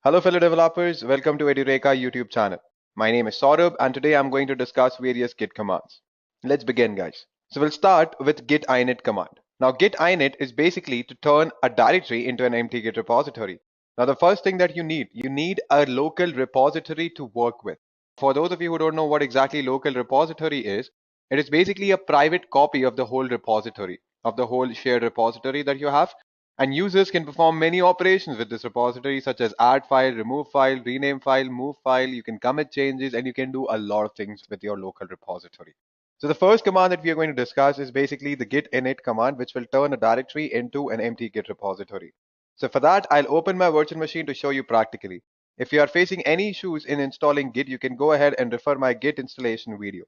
Hello fellow developers, welcome to Edureka YouTube channel. My name is Saurabh and today I'm going to discuss various Git commands. Let's begin guys. So we'll start with git init command. Now git init is basically to turn a directory into an empty Git repository. Now the first thing that you need a local repository to work with. For those of you who don't know what exactly local repository is, it is basically a private copy of the whole repository, of the whole shared repository that you have. And users can perform many operations with this repository such as add file, remove file, rename file, move file. You can commit changes and you can do a lot of things with your local repository. So the first command that we are going to discuss is basically the git init command, which will turn a directory into an empty Git repository. So for that, I'll open my virtual machine to show you practically. If you are facing any issues in installing Git, you can go ahead and refer my Git installation video.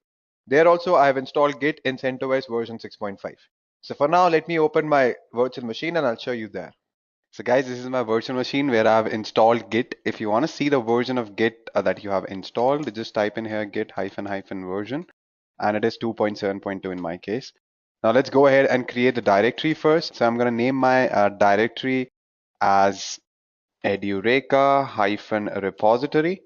There also, I have installed Git in CentOS version 6.5. So for now, let me open my virtual machine and I'll show you there. So guys, this is my virtual machine where I've installed Git. If you want to see the version of Git that you have installed, just type in here git --version and it is 2.7.2 in my case. Now let's go ahead and create the directory first. So I'm going to name my directory as Edureka-repository.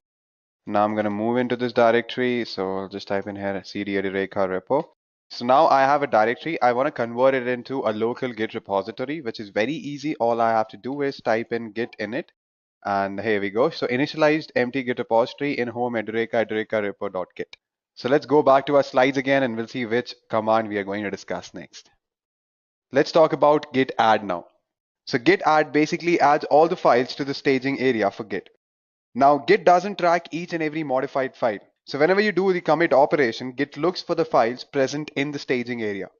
Now I'm going to move into this directory. So I'll just type in here cd Edureka repo. So now I have a directory. I want to convert it into a local Git repository, which is very easy. All I have to do is type in git init and here we go. So initialized empty Git repository in home Edureka repo.git. So let's go back to our slides again and we'll see which command we are going to discuss next. Let's talk about git add now. So git add basically adds all the files to the staging area for Git. Now Git doesn't track each and every modified file. So whenever you do the commit operation, Git looks for the files present in the staging area.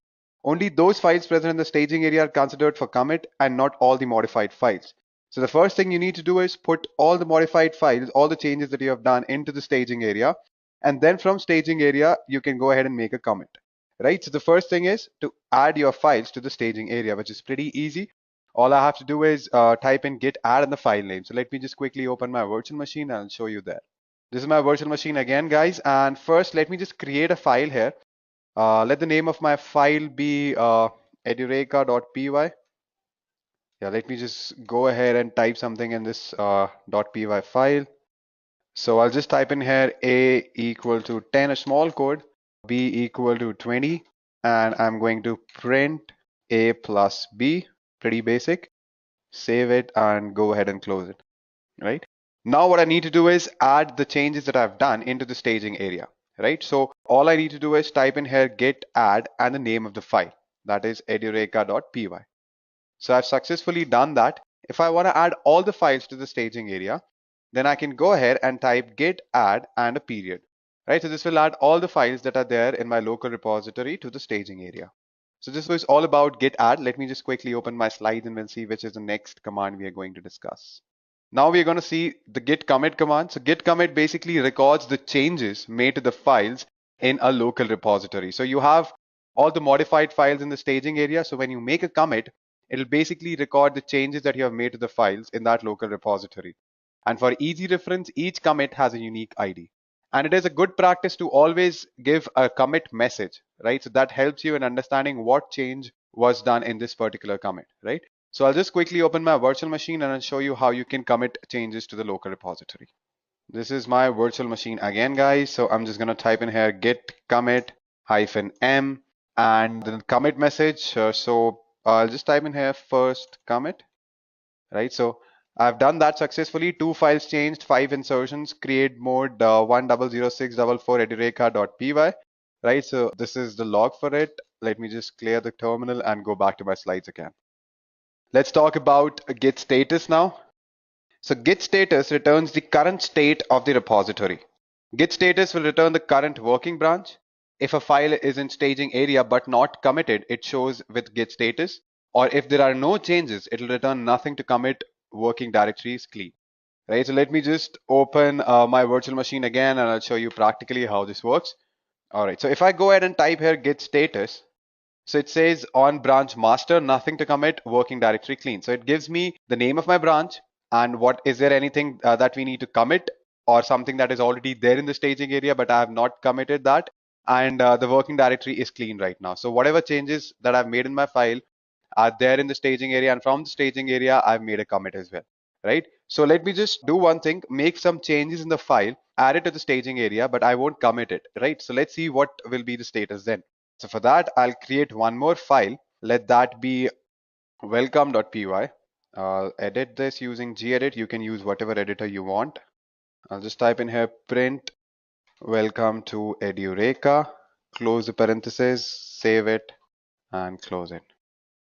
Only those files present in the staging area are considered for commit and not all the modified files. So the first thing you need to do is put all the modified files, all the changes that you have done into the staging area. And then from staging area, you can go ahead and make a commit, right? So the first thing is to add your files to the staging area, which is pretty easy. All I have to do is type in git add and the file name. So let me just quickly open my virtual machine and I'll show you there. This is my virtual machine again, guys. And first, let me just create a file here. Let the name of my file be edureka.py. Yeah, let me just go ahead and type something in this .py file. So I'll just type in here a equal to 10, a small code, b equal to 20, and I'm going to print a plus b, pretty basic. Save it and go ahead and close it, right? Now what I need to do is add the changes that I've done into the staging area, right? So all I need to do is type in here git add and the name of the file, that is edureka.py. So I've successfully done that. If I want to add all the files to the staging area, then I can go ahead and type git add and a period, right? So this will add all the files that are there in my local repository to the staging area. So this was all about git add. Let me just quickly open my slides and we'll see which is the next command we are going to discuss. Now we are going to see the git commit command. So git commit basically records the changes made to the files in a local repository. So you have all the modified files in the staging area. So when you make a commit, it'll basically record the changes that you have made to the files in that local repository. And for easy reference, each commit has a unique ID. And it is a good practice to always give a commit message, right? So that helps you in understanding what change was done in this particular commit, right? So I'll just quickly open my virtual machine and I'll show you how you can commit changes to the local repository. This is my virtual machine again, guys. So I'm just going to type in here git commit -m and the commit message. So I'll just type in here first commit, right? So I've done that successfully. 2 files changed, 5 insertions, create mode 100644 edureka.py, right? So this is the log for it. Let me just clear the terminal and go back to my slides again. Let's talk about git status now. So git status returns the current state of the repository. Git status will return the current working branch. If a file is in staging area but not committed, it shows with git status. Or if there are no changes, it will return nothing to commit, working directory is clean. Right, so let me just open my virtual machine again and I'll show you practically how this works. All right, so if I go ahead and type here git status, so it says on branch master, nothing to commit, working directory clean. So it gives me the name of my branch and what is there anything that we need to commit or something that is already there in the staging area, but I have not committed that. And the working directory is clean right now. So whatever changes that I've made in my file are there in the staging area, and from the staging area, I've made a commit as well. right? So let me just do one thing, make some changes in the file, add it to the staging area, but I won't commit it, right? So let's see what will be the status then. So for that, I'll create one more file. Let that be welcome.py. I'll edit this using gedit. You can use whatever editor you want. I'll just type in here print welcome to Edureka, close the parentheses, save it, and close it.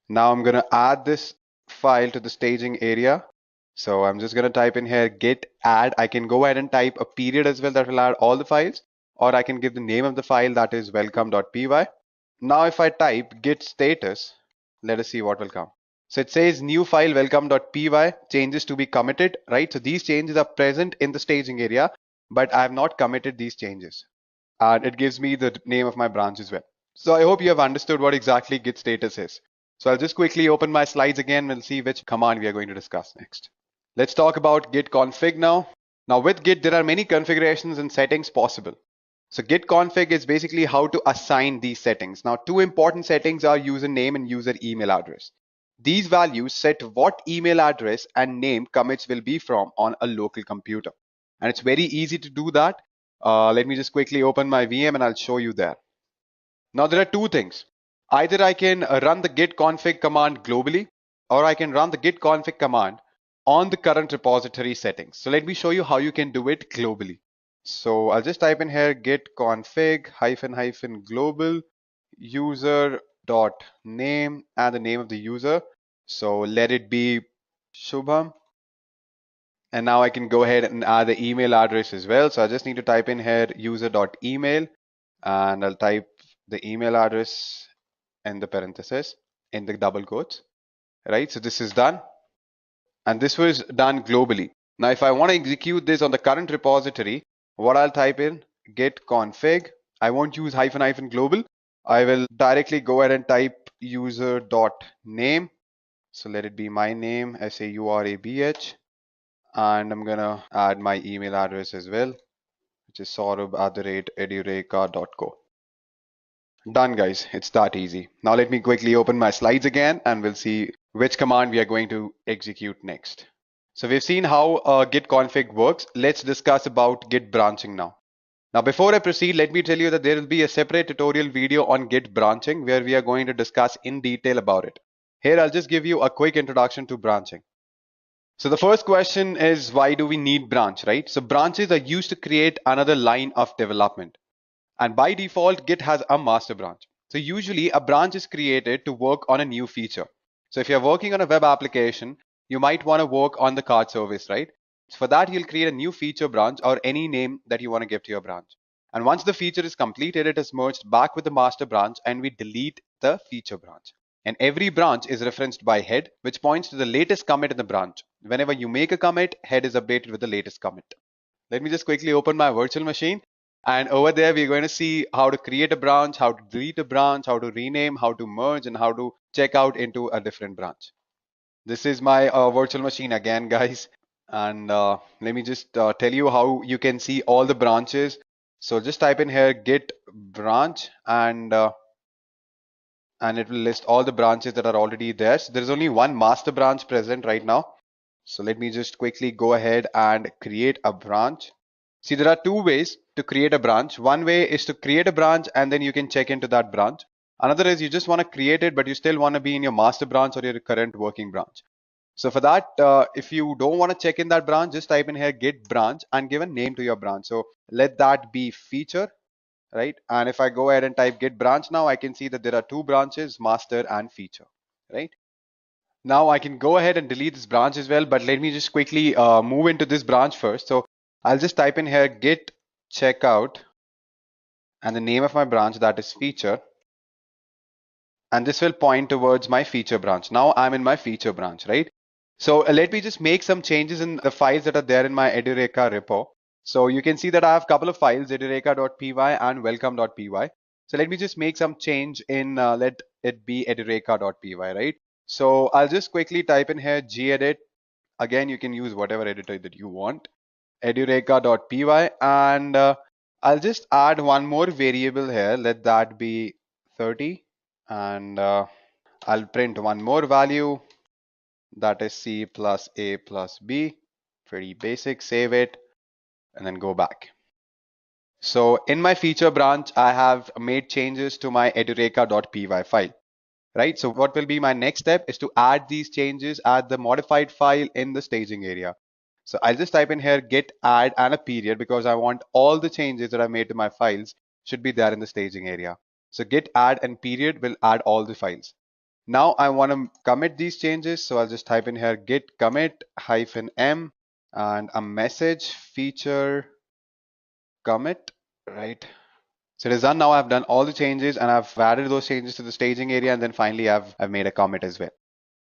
Now I'm going to add this file to the staging area. So I'm just going to type in here git add. I can go ahead and type a period as well that will add all the files, or I can give the name of the file, that is welcome.py. Now if I type git status, let us see what will come. So it says new file welcome.py, changes to be committed, right? So these changes are present in the staging area, but I have not committed these changes. And it gives me the name of my branch as well. So I hope you have understood what exactly git status is. So I'll just quickly open my slides again. We'll see which command we are going to discuss next. Let's talk about git config now. Now with git, there are many configurations and settings possible. So git config is basically how to assign these settings. Now, two important settings are username and user email address. These values set what email address and name commits will be from on a local computer. And it's very easy to do that. Let me just quickly open my VM and I'll show you there. Now there are two things. Either I can run the git config command globally, or I can run the git config command on the current repository settings. So let me show you how you can do it globally. So I'll just type in here git config -- global user dot name and the name of the user. So let it be Shubham. And now I can go ahead and add the email address as well. So I just need to type in here user.email, and I'll type the email address in the parentheses in the double quotes, right? So this is done, and this was done globally. Now, if I want to execute this on the current repository, what I'll type in git config. I won't use -- global. I will directly go ahead and type user.name. So let it be my name, SAURABH. And I'm gonna add my email address as well, which is saurabh@edureka.co. Done, guys. It's that easy. Now let me quickly open my slides again and we'll see which command we are going to execute next. So we've seen how git config works. Let's discuss about git branching now. Now before I proceed, let me tell you that there will be a separate tutorial video on git branching where we are going to discuss in detail about it. Here I'll just give you a quick introduction to branching. So the first question is, why do we need branch, right? So branches are used to create another line of development. And by default, Git has a master branch. So usually a branch is created to work on a new feature. So if you're working on a web application, you might want to work on the card service, right? So for that, you'll create a new feature branch or any name that you want to give to your branch. And once the feature is completed, it is merged back with the master branch and we delete the feature branch. And every branch is referenced by head, which points to the latest commit in the branch. Whenever you make a commit, head is updated with the latest commit. Let me just quickly open my virtual machine. And over there, we're going to see how to create a branch, how to delete a branch, how to rename, how to merge, and how to check out into a different branch. This is my virtual machine again, guys. And let me just tell you how you can see all the branches. So just type in here git branch and it will list all the branches that are already there. So there's only one master branch present right now. So let me just quickly go ahead and create a branch. See, there are two ways to create a branch. One way is to create a branch and then you can check into that branch. Another is you just want to create it, but you still want to be in your master branch or your current working branch. So for that, if you don't want to check in that branch, just type in here git branch and give a name to your branch. So let that be feature, right? And if I go ahead and type git branch now, I can see that there are two branches, master and feature, right? Now I can go ahead and delete this branch as well, but let me just quickly move into this branch first. So I'll just type in here git checkout and the name of my branch, that is feature. And this will point towards my feature branch. Now I'm in my feature branch, right? So let me just make some changes in the files that are there in my Edureka repo. So you can see that I have a couple of files, edureka.py and welcome.py. So let me just make some change in, let it be edureka.py, right? So I'll just quickly type in here gedit. Again, you can use whatever editor that you want, edureka.py, and I'll just add one more variable here. Let that be 30, and I'll print one more value. that is C plus A plus B. Pretty basic. Save it and then go back. So in my feature branch, I have made changes to my edureka.py file, right? So what will be my next step is to add these changes, add the modified file in the staging area. So I'll just type in here git add and a period because I want all the changes that I made to my files should be there in the staging area. So git add and period will add all the files. Now I want to commit these changes. So I'll just type in here git commit -m and a message feature commit, right? So it is done now. I've done all the changes and I've added those changes to the staging area, and then finally I've made a commit as well.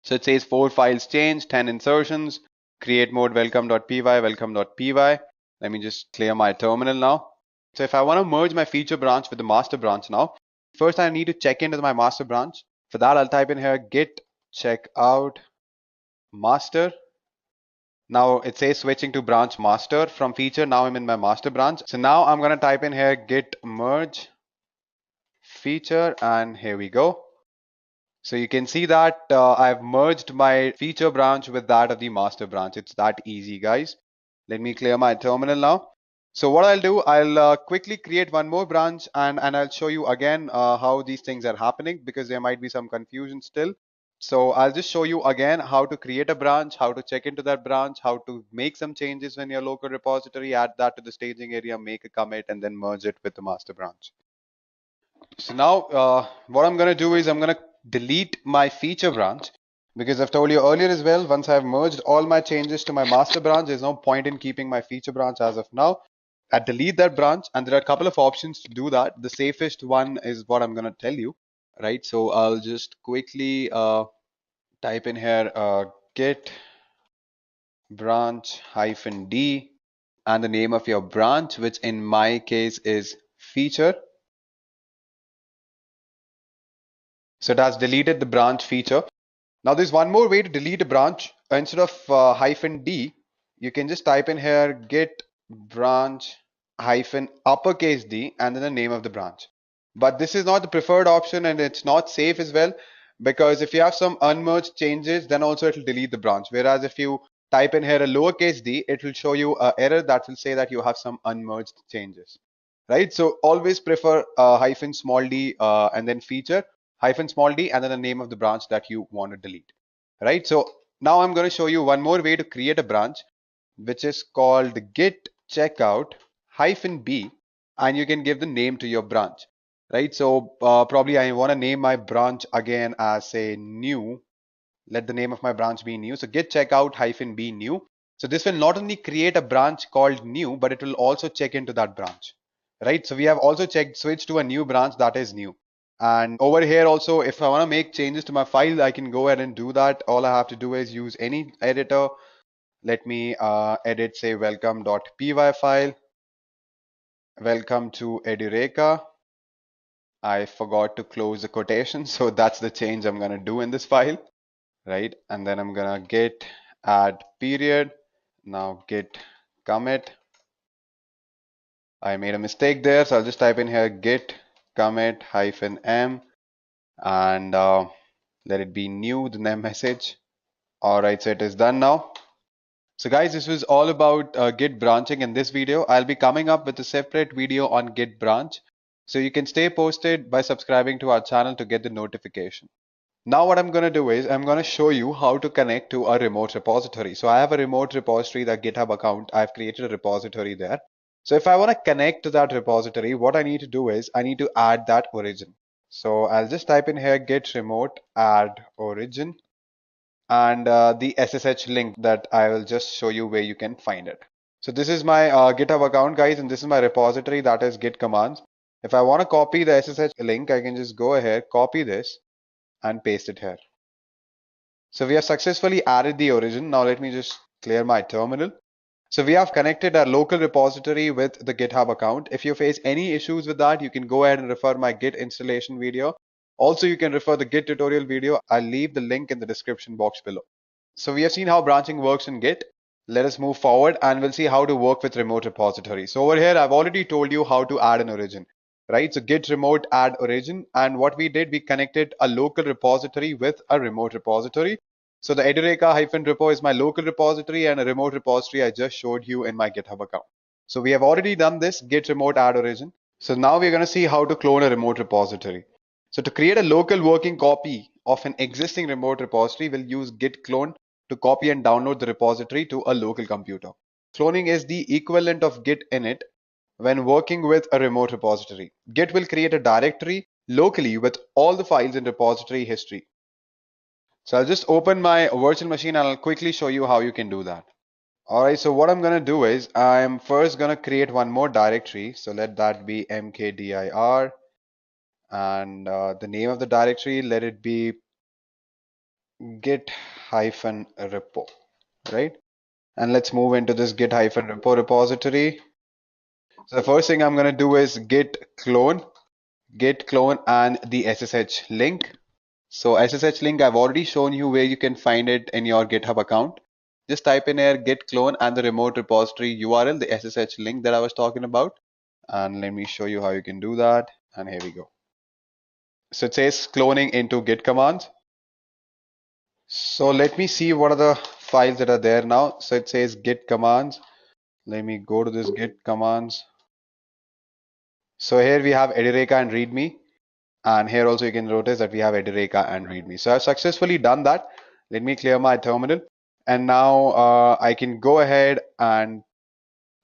So it says 4 files changed, 10 insertions, create mode welcome.py, welcome.py. Let me just clear my terminal now. So if I want to merge my feature branch with the master branch now, first I need to check into my master branch. For that, I'll type in here git checkout master. Now it says switching to branch master from feature. Now I'm in my master branch. So now I'm going to type in here git merge feature, and here we go. So you can see that I've merged my feature branch with that of the master branch. It's that easy, guys. Let me clear my terminal now. So what I'll do, I'll quickly create one more branch and I'll show you again how these things are happening, because there might be some confusion still. So I'll just show you again how to create a branch, how to check into that branch, how to make some changes in your local repository, add that to the staging area, make a commit, and then merge it with the master branch. So now what I'm going to do is I'm going to delete my feature branch, because I've told you earlier as well, once I've merged all my changes to my master branch, there's no point in keeping my feature branch as of now. I delete that branch, and there are a couple of options to do that. The safest one is what I'm going to tell you, right? So I'll just quickly type in here git branch -d and the name of your branch, which in my case is feature. So it has deleted the branch feature. Now there's one more way to delete a branch. Instead of -d, you can just type in here git branch -d and then the name of the branch. But this is not the preferred option, and it's not safe as well, because if you have some unmerged changes, then also it will delete the branch. Whereas if you type in here a d, it will show you an error that will say that you have some unmerged changes, right? So always prefer -d and then feature -d and then the name of the branch that you want to delete, right? So now I'm going to show you one more way to create a branch, which is called git checkout -b, and you can give the name to your branch, right? So probably I want to name my branch again as say new. Let the name of my branch be new. So git checkout -b new. So this will not only create a branch called new, but it will also check into that branch, right? So we have also switched to a new branch that is new. And over here also, if I want to make changes to my file, I can go ahead and do that. All I have to do is use any editor. Let me edit, say, welcome.py file. Welcome to Edureka. I forgot to close the quotation, so that's the change I'm going to do in this file, right? And then I'm going to git add period. Now git commit. I made a mistake there, so I'll just type in here git commit -m and let it be new, the name message. All right, so it is done now. So guys, this was all about Git branching in this video. I'll be coming up with a separate video on Git branch. So you can stay posted by subscribing to our channel to get the notification. Now what I'm going to do is I'm going to show you how to connect to a remote repository. So I have a remote repository, the GitHub account. I've created a repository there. So if I want to connect to that repository, what I need to do is I need to add that origin. So I'll just type in here git remote add origin and the SSH link that I will just show you where you can find it. So this is my GitHub account, guys, and this is my repository, that is Git Commands. If I want to copy the SSH link, I can just go ahead, copy this and paste it here. So we have successfully added the origin. Now let me just clear my terminal. So we have connected our local repository with the GitHub account. If you face any issues with that, you can go ahead and refer my Git installation video. Also, you can refer the Git tutorial video. I'll leave the link in the description box below. So we have seen how branching works in Git. Let us move forward and we'll see how to work with remote repositories. So over here, I've already told you how to add an origin, right? So git remote add origin. And what we did, we connected a local repository with a remote repository. So the Edureka-repo is my local repository, and a remote repository I just showed you in my GitHub account. So we have already done this git remote add origin. So now we're going to see how to clone a remote repository. So to create a local working copy of an existing remote repository, we'll use git clone to copy and download the repository to a local computer. Cloning is the equivalent of git init when working with a remote repository. Git will create a directory locally with all the files in repository history. So I'll just open my virtual machine and I'll quickly show you how you can do that. Alright, so what I'm going to do is I'm first going to create one more directory. So let that be mkdir, and the name of the directory, let it be git-repo, right? And let's move into this git-repo repository. So the first thing I'm going to do is git clone and the SSH link. So SSH link, I've already shown you where you can find it in your GitHub account. Just type in here git clone and the remote repository URL, the SSH link that I was talking about. And let me show you how you can do that. And here we go. So it says cloning into Git Commands. So let me see what are the files that are there now. So it says Git Commands. Let me go to this Git Commands. So here we have Edureka and README. And here also you can notice that we have Edureka and README. So I've successfully done that. Let me clear my terminal. And now I can go ahead and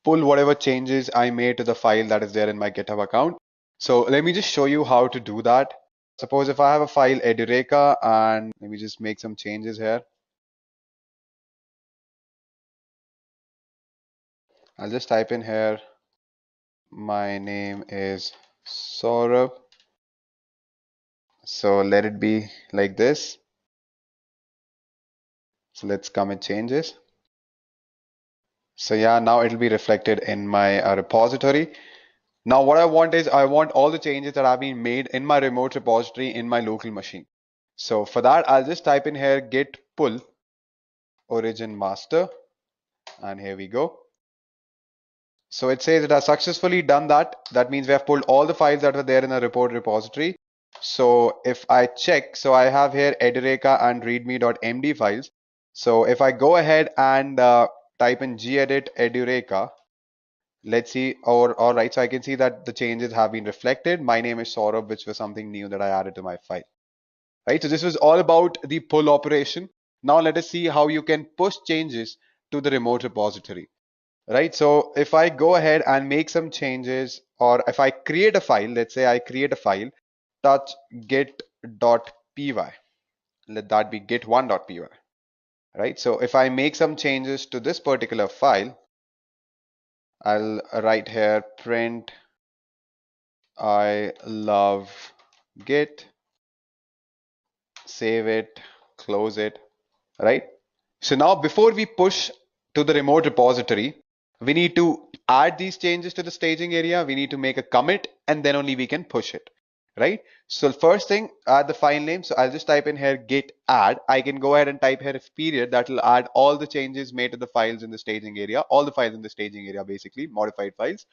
pull whatever changes I made to the file that is there in my GitHub account. So let me just show you how to do that. Suppose if I have a file Edureka, and let me just make some changes here. I'll just type in here, my name is Saurabh. So let it be like this. So let's commit changes. So yeah, now it'll be reflected in my repository. Now what I want is I want all the changes that have been made in my remote repository in my local machine. So for that, I'll just type in here git pull origin master, and here we go. So it says it has successfully done that. That means we have pulled all the files that were there in the report repository. So if I check, so I have here Edureka and readme.md files. So if I go ahead and type in gedit Edureka, let's see, all right, so I can see that the changes have been reflected. My name is Saurabh, which was something new that I added to my file. Right, so this was all about the pull operation. Now let us see how you can push changes to the remote repository. Right, so if I go ahead and make some changes, or if I create a file, let's say I create a file, touch git.py, let that be git1.py. Right, so if I make some changes to this particular file, I'll write here print I love Git, save it, close it, right? So now before we push to the remote repository, we need to add these changes to the staging area. We need to make a commit, and then only we can push it, right? So first thing, add the file name. So I'll just type in here git add. I can go ahead and type here if period. That will add all the changes made to the files in the staging area, all the files in the staging area, basically modified files.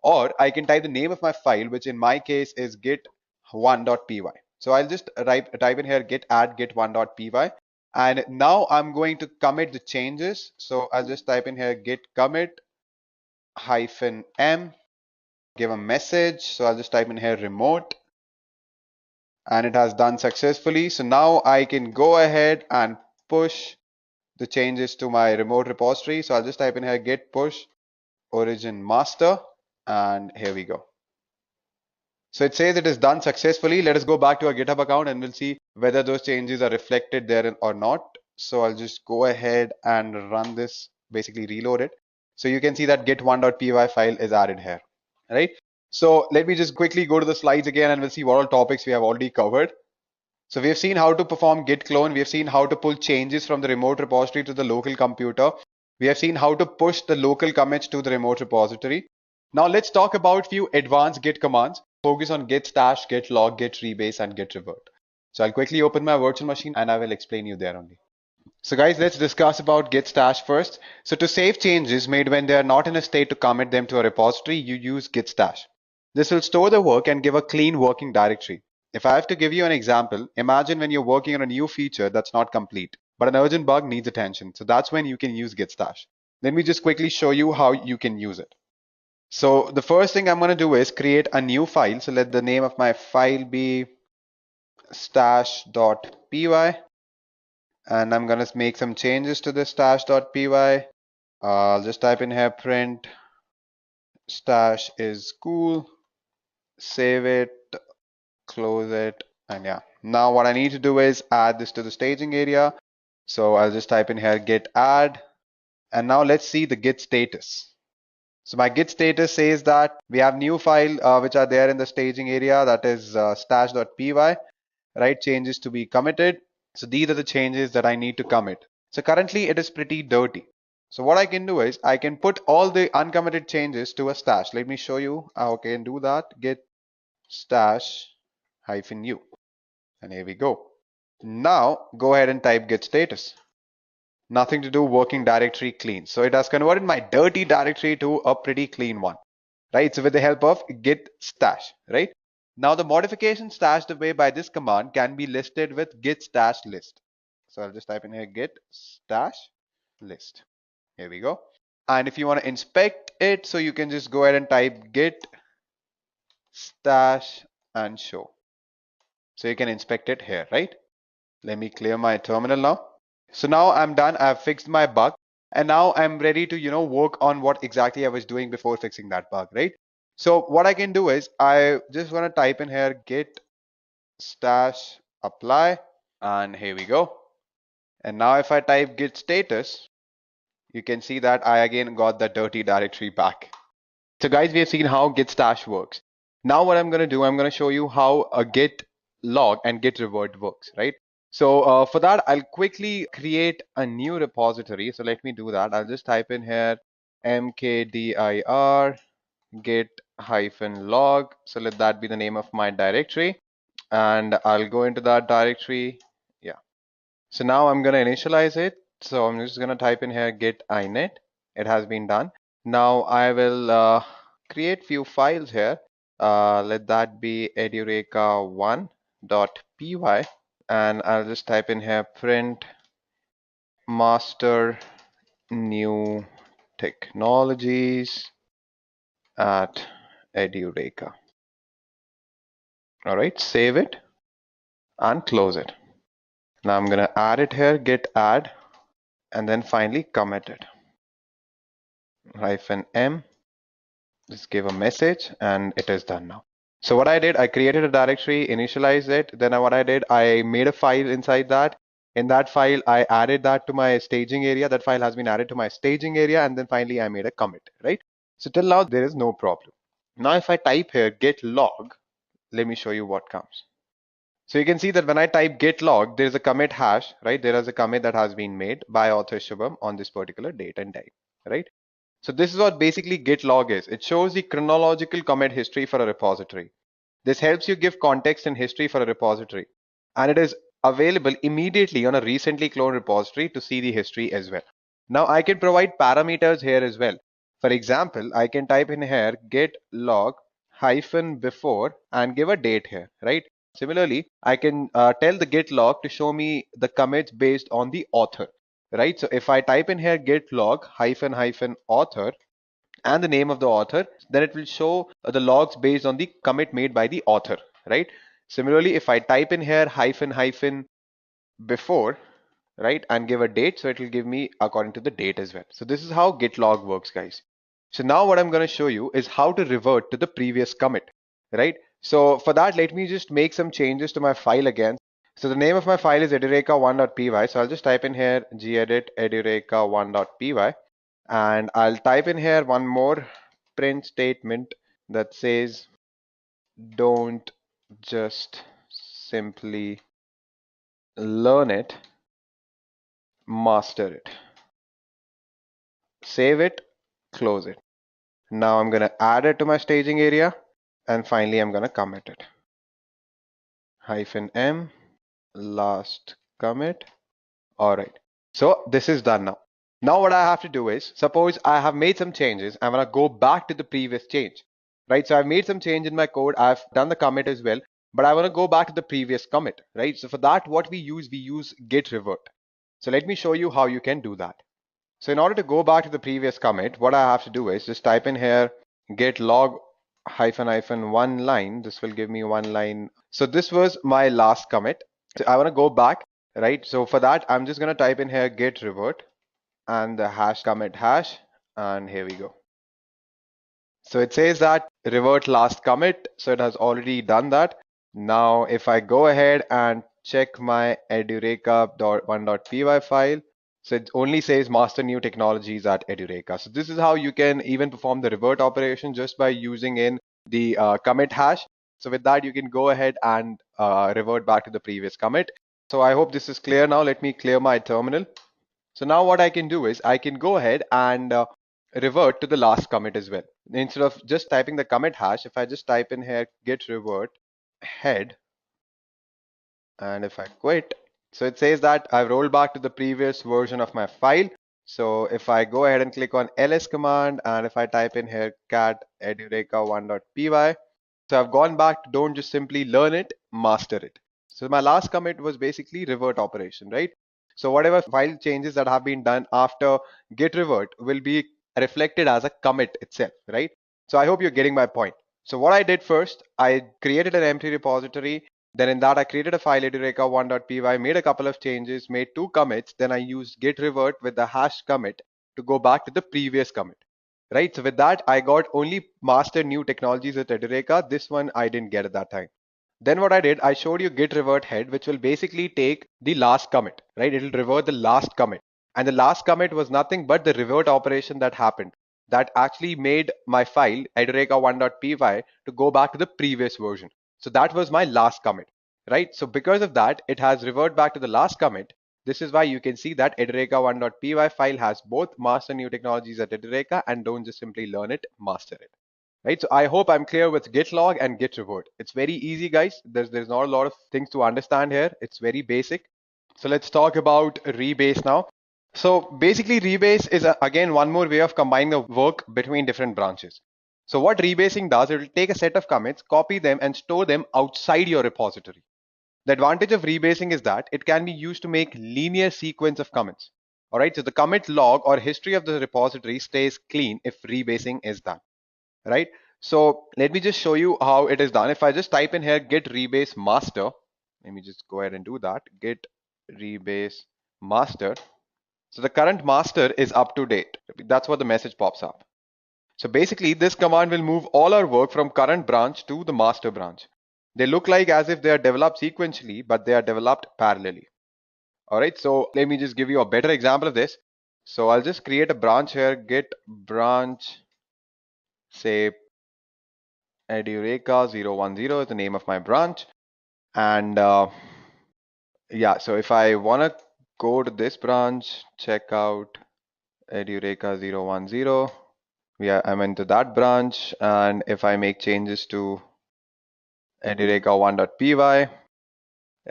Or I can type the name of my file, which in my case is git1.py. So I'll just type in here git add git1.py. And now I'm going to commit the changes. So I'll just type in here git commit -m, give a message. So I'll just type in here remote, and it has done successfully. So now I can go ahead and push the changes to my remote repository. So I'll just type in here git push origin master, and here we go. So it says it is done successfully. Let us go back to our GitHub account and we'll see whether those changes are reflected there or not. So I'll just go ahead and run this, basically reload it. So you can see that git1.py file is added here, right? So let me just quickly go to the slides again and we'll see what all topics we have already covered. So we have seen how to perform git clone. We have seen how to pull changes from the remote repository to the local computer. We have seen how to push the local commits to the remote repository. Now let's talk about few advanced git commands. Focus on git stash, git log, git rebase, and git revert. So I'll quickly open my virtual machine and I will explain you there only. So guys, let's discuss about git stash first. So to save changes made when they are not in a state to commit them to a repository, you use git stash. This will store the work and give a clean working directory. If I have to give you an example, imagine when you're working on a new feature that's not complete. but an urgent bug needs attention. So that's when you can use git stash. Let me just quickly show you how you can use it. So the first thing I'm going to do is create a new file. So let the name of my file be stash.py, and I'm going to make some changes to this stash.py. I'll just type in here print stash is cool, save it, close it, and yeah. Now what I need to do is add this to the staging area. So I'll just type in here git add, and now let's see the git status. So my git status says that we have new file which are there in the staging area, that is stash.py, right? Changes to be committed. So these are the changes that I need to commit. So currently it is pretty dirty. So what I can do is I can put all the uncommitted changes to a stash. Let me show you how I can do that. Git stash -u, and here we go. Now go ahead and type git status. Nothing to do, working directory clean. So it has converted my dirty directory to a pretty clean one, right? So with the help of git stash, right? Now the modification stashed away by this command can be listed with git stash list. So I'll just type in here git stash list. Here we go. And if you want to inspect it, so you can just go ahead and type git stash and show. So you can inspect it here, right? Let me clear my terminal now. So now I'm done. I've fixed my bug, and now I'm ready to, work on what exactly I was doing before fixing that bug, right? So what I can do is I just want to type in here git stash apply, and here we go. And now if I type git status, you can see that I again got the dirty directory back. So guys, we have seen how git stash works. Now what I'm going to do, I'm going to show you how a git log and git revert works, right? So for that, I'll quickly create a new repository. So let me do that. I'll just type in here mkdir git-log. So let that be the name of my directory, and I'll go into that directory. Yeah. So now I'm going to initialize it. So I'm just going to type in here git init. It has been done. Now I will create few files here. Let that be edureka1.py, and I'll just type in here print master new technologies at Edureka. All right, save it and close it. Now I'm going to add it here, git add, and then finally commit it. -m, just give a message, and it is done now. So what I did, I created a directory, initialized it. Then what I did, I made a file inside that. In that file, I added that to my staging area. That file has been added to my staging area, and then finally I made a commit, right? So till now, there is no problem. Now if I type here git log, let me show you what comes. So you can see that when I type git log, there is a commit hash, right? There is a commit that has been made by author Shubham on this particular date and time, right? So this is what basically git log is. It shows the chronological commit history for a repository. This helps you give context and history for a repository, and it is available immediately on a recently cloned repository to see the history as well. Now I can provide parameters here as well. For example, I can type in here git log -before and give a date here, right? Similarly, I can tell the git log to show me the commits based on the author, right? So if I type in here git log -author and the name of the author, then it will show the logs based on the commit made by the author, right? Similarly, if I type in here -before, right, and give a date, so it will give me according to the date as well. So this is how git log works, guys. So now what I'm going to show you is how to revert to the previous commit, right? So for that, let me just make some changes to my file again. So the name of my file is edureka1.py. So I'll just type in here gedit edureka1.py, and I'll type in here one more print statement that says don't just simply learn it, master it. Save it, close it. Now I'm going to add it to my staging area, and finally I'm going to commit it. -m last commit. All right, so this is done now. Now what I have to do is, suppose I have made some changes, I'm going to go back to the previous change, right? So I've made some change in my code, I've done the commit as well, but I want to go back to the previous commit, right? So for that, what we use git revert. So let me show you how you can do that. So in order to go back to the previous commit, what I have to do is just type in here git log hyphen one line. This will give me one line. So this was my last commit. So I want to go back, right? So for that, I'm just going to type in here git revert and the hash commit hash, and here we go. So it says that revert last commit. So it has already done that. Now, if I go ahead and check my edureka.1.py file, so it only says master new technologies at Edureka. So this is how you can even perform the revert operation just by using in the commit hash. So with that, you can go ahead and revert back to the previous commit. So I hope this is clear now. Let me clear my terminal. So now what I can do is I can go ahead and revert to the last commit as well. Instead of just typing the commit hash, if I just type in here git revert head, and if I quit, so it says that I've rolled back to the previous version of my file. So if I go ahead and click on ls command, and if I type in here cat edureka1.py, so I've gone back to don't just simply learn it, master it. So my last commit was basically revert operation, right? So whatever file changes that have been done after git revert will be reflected as a commit itself, right? So I hope you're getting my point. So what I did first, I created an empty repository. Then in that, I created a file edureka1.py, made a couple of changes, made 2 commits. Then I used git revert with the hash commit to go back to the previous commit, right? So with that, I got only master new technologies at Edureka. This one I didn't get at that time. Then what I did, I showed you git revert head, which will basically take the last commit, right? It'll revert the last commit. And the last commit was nothing but the revert operation that happened that actually made my file edureka1.py to go back to the previous version. So that was my last commit, right? So because of that, it has revert back to the last commit. This is why you can see that edureka1.py file has both master new technologies at Edureka and don't just simply learn it, master it. Right, so I hope I'm clear with git log and git revert. It's very easy, guys. There's not a lot of things to understand here. It's very basic. So let's talk about rebase now. So basically rebase is again one more way of combining the work between different branches. So what rebasing does, it will take a set of commits, copy them and store them outside your repository. The advantage of rebasing is that it can be used to make linear sequence of commits. All right, so the commit log or history of the repository stays clean if rebasing is done. Right, so let me just show you how it is done. If I just type in here git rebase master, let me just go ahead and do that, git rebase master. So the current master is up to date. That's what the message pops up. So basically this command will move all our work from current branch to the master branch. They look like as if they are developed sequentially, but they are developed parallelly. All right, so let me just give you a better example of this. So I'll just create a branch here, git branch, say Edureka010 is the name of my branch. And yeah, so if I want to go to this branch, check out Edureka010. Yeah, I'm into that branch. And if I make changes to Edureka1.py,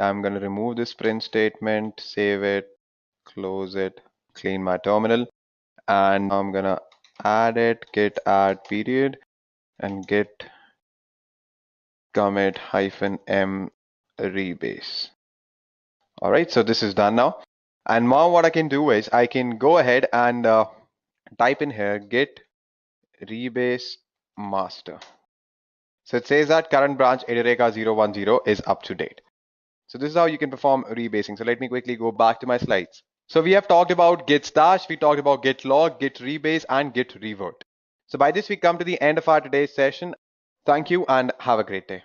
I'm going to remove this print statement, save it, close it, clean my terminal. And I'm going to add it, git add period, and git commit -m rebase. All right, so this is done now. And now what I can do is I can go ahead and type in here git rebase master. So it says that current branch Edureka010 is up to date. So this is how you can perform rebasing. So let me quickly go back to my slides. So we have talked about git stash, we talked about git log, git rebase, and git revert. So by this we come to the end of our today's session. Thank you and have a great day.